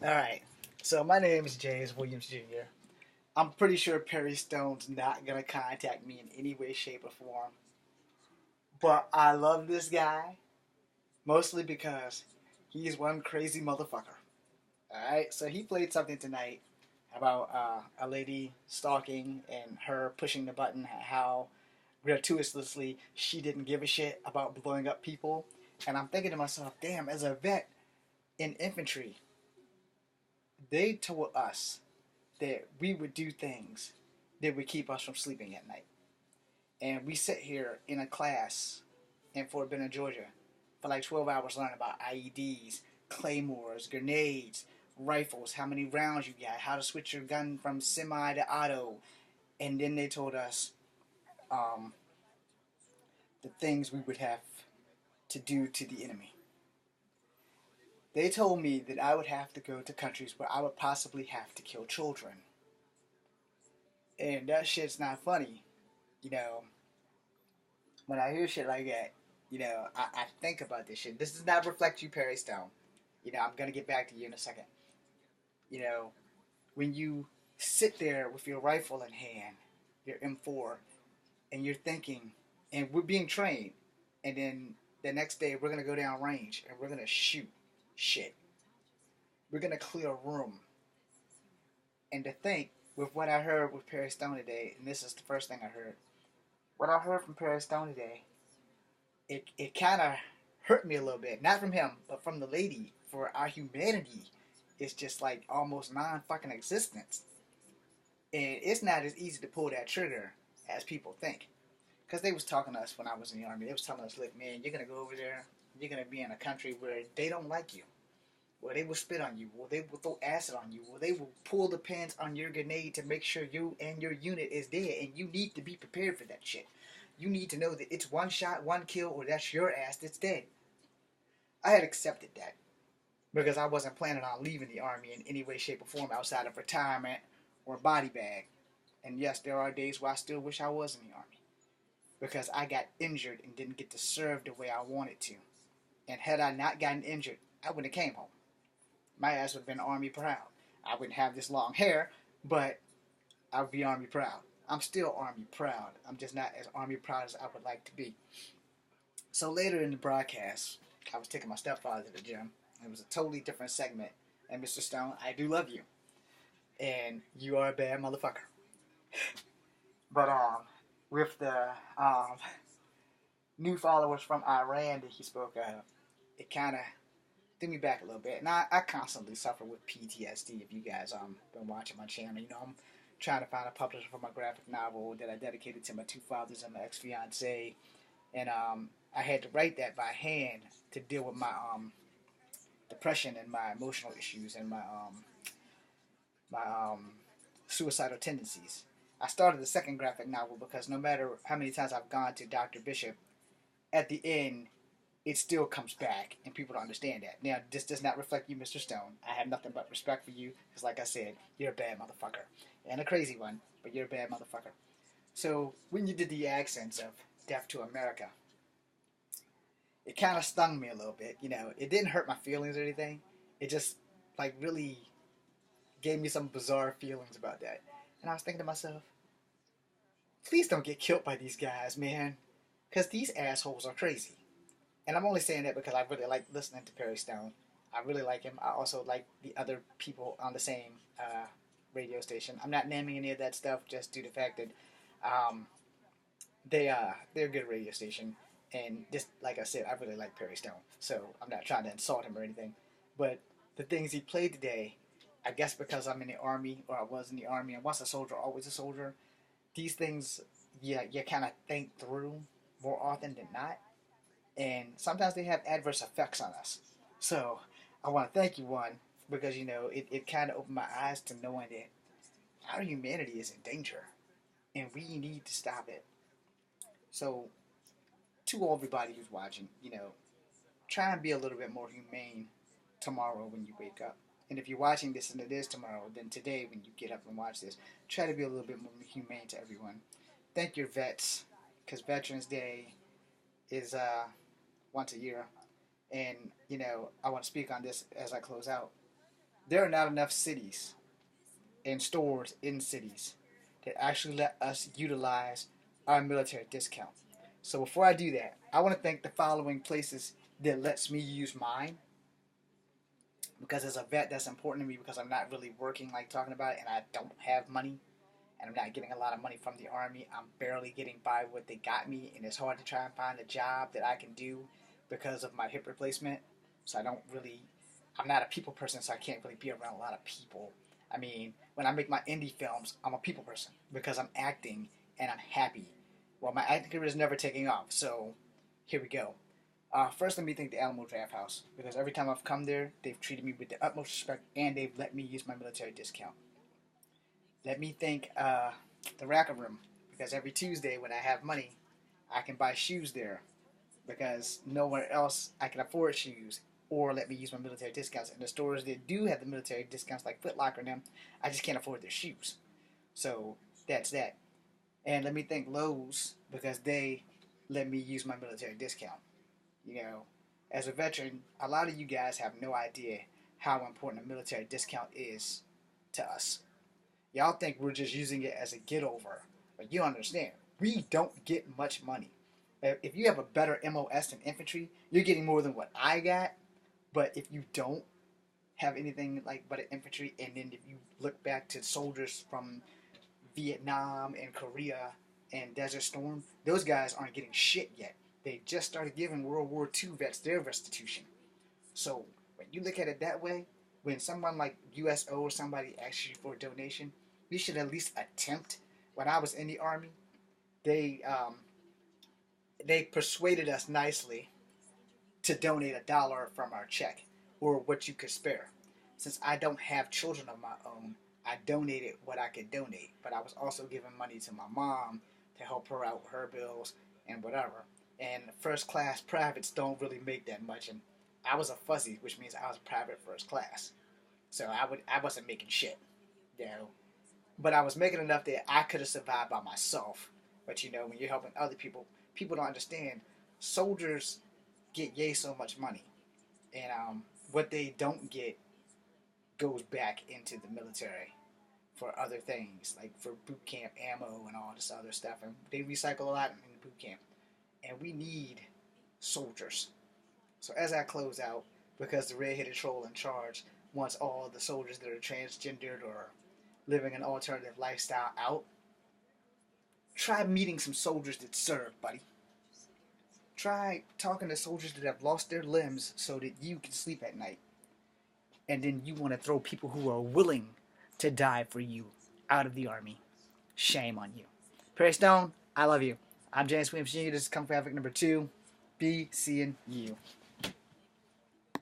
All right. So my name is James Williams Jr. I'm pretty sure Perry Stone's not gonna contact me in any way, shape, or form. But I love this guy mostly because he's one crazy motherfucker. All right. So he played something tonight about a lady stalking and her pushing the button. How gratuitously she didn't give a shit about blowing up people. And I'm thinking to myself, damn, as a vet in infantry, they told us that we would do things that would keep us from sleeping at night. And we sit here in a class in Fort Benning, Georgia, for like 12 hours learning about IEDs, claymores, grenades, rifles, how many rounds you got, how to switch your gun from semi to auto. And then they told us um, the things we would have to do to the enemy. They told me that I would have to go to countries where I would possibly have to kill children. And that shit's not funny. You know, when I hear shit like that, I think about this shit. This does not reflect you, Perry Stone. I'm gonna get back to you in a second. You know, when you sit there with your rifle in hand, your M4, and you're thinking, and we're being trained, and then the next day we're gonna go down range and we're gonna shoot shit. We're gonna clear a room. And to think, with what I heard with Perry Stone today, and this is the first thing I heard, what I heard from Perry Stone today, it kind of hurt me a little bit. Not from him, but from the lady. For our humanity is just like almost non-fucking existence. And it's not as easy to pull that trigger as people think. Because they was talking to us when I was in the army. They was telling us, look, man, you're going to go over there. You're going to be in a country where they don't like you. Where they will spit on you. Where they will throw acid on you. Where they will pull the pins on your grenade to make sure you and your unit is dead. And you need to be prepared for that shit. You need to know that it's one shot, one kill, or that's your ass that's dead. I had accepted that because I wasn't planning on leaving the Army in any way, shape, or form outside of retirement or body bag. And yes, there are days where I still wish I was in the Army because I got injured and didn't get to serve the way I wanted to. And had I not gotten injured, I wouldn't have came home. My ass would have been Army proud. I wouldn't have this long hair, but I would be Army proud. I'm still Army proud. I'm just not as Army proud as I would like to be. So later in the broadcast, I was taking my stepfather to the gym. It was a totally different segment. And Mr. Stone, I do love you. And you are a bad motherfucker. But with the new followers from Iran that he spoke of, it kind of threw me back a little bit. And I constantly suffer with PTSD. If you guys been watching my channel, I'm trying to find a publisher for my graphic novel that I dedicated to my two fathers and my ex-fiance. And I had to write that by hand to deal with my depression and my emotional issues and my suicidal tendencies. I started the second graphic novel because no matter how many times I've gone to Dr. Bishop, at the end, it still comes back, and people don't understand that. Now, this does not reflect you, Mr. Stone. I have nothing but respect for you, because like I said, you're a bad motherfucker. And a crazy one, but you're a bad motherfucker. So, when you did the accents of Death to America, it kind of stung me a little bit. It didn't hurt my feelings or anything. It just, like, really gave me some bizarre feelings about that. And I was thinking to myself, please don't get killed by these guys, man. Because these assholes are crazy. And I'm only saying that because I really like listening to Perry Stone. I really like him. I also like the other people on the same radio station. I'm not naming any of that stuff just due to the fact that um, they're a good radio station. And just like I said, I really like Perry Stone. So I'm not trying to insult him or anything. But the things he played today, I guess because I'm in the Army, or I was in the Army, and once a soldier, always a soldier, these things, yeah, you kind of think through more often than not. And sometimes they have adverse effects on us. So I want to thank you, one, because, it kind of opened my eyes to knowing that our humanity is in danger. And we need to stop it. So to everybody who's watching, try and be a little bit more humane tomorrow when you wake up. And if you're watching this and it is tomorrow, then today when you get up and watch this, try to be a little bit more humane to everyone. Thank your vets, because Veterans Day is once a year. And, I want to speak on this as I close out. there are not enough cities and stores in cities that actually let us utilize our military discount. So before I do that, I want to thank the following places that lets me use mine, because as a vet, that's important to me because I'm not really working like talking about it, and I don't have money, and I'm not getting a lot of money from the Army. I'm barely getting by what they got me, and it's hard to try and find a job that I can do because of my hip replacement. So I don't really, I'm not a people person, so I can't really be around a lot of people. I mean, when I make my indie films, I'm a people person because I'm acting and I'm happy. Well, my acting career is never taking off, so here we go. First, let me thank the Alamo Draft House because every time I've come there, they've treated me with the utmost respect and they've let me use my military discount. Let me thank the Racker Room because every Tuesday when I have money, I can buy shoes there because nowhere else I can afford shoes or let me use my military discounts. And the stores that do have the military discounts, like Foot Locker and them, I just can't afford their shoes. So that's that. And let me thank Lowe's because they let me use my military discount. You know, as a veteran, a lot of you guys have no idea how important a military discount is to us. Y'all think we're just using it as a get over, but you don't understand. We don't get much money. If you have a better MOS than infantry, you're getting more than what I got. But if you don't have anything like but an infantry, and then if you look back to soldiers from Vietnam and Korea and Desert Storm, those guys aren't getting shit yet. They just started giving World War II vets their restitution. So when you look at it that way, when someone like USO or somebody asks you for a donation, you should at least attempt. When I was in the Army, they um, they persuaded us nicely to donate $1 from our check or what you could spare. Since I don't have children of my own, I donated what I could donate, but I was also giving money to my mom to help her out with her bills and whatever. And first class privates don't really make that much, and I was a fuzzy, which means I was a private first class. So I wasn't making shit, you know. But I was making enough that I could have survived by myself. But you know, when you're helping other people, people don't understand. Soldiers get yay so much money, and what they don't get goes back into the military for other things, like for boot camp ammo and all this other stuff. And they recycle a lot in boot camp, and we need soldiers. So as I close out, because the red-headed troll in charge wants all the soldiers that are transgendered or living an alternative lifestyle out, try meeting some soldiers that serve, buddy. Try talking to soldiers that have lost their limbs so that you can sleep at night. And then you want to throw people who are willing to die for you out of the Army. Shame on you. Perry Stone, I love you. I'm James Williams Jr. This is Kung Fu Havoc number 2. Be seeing you.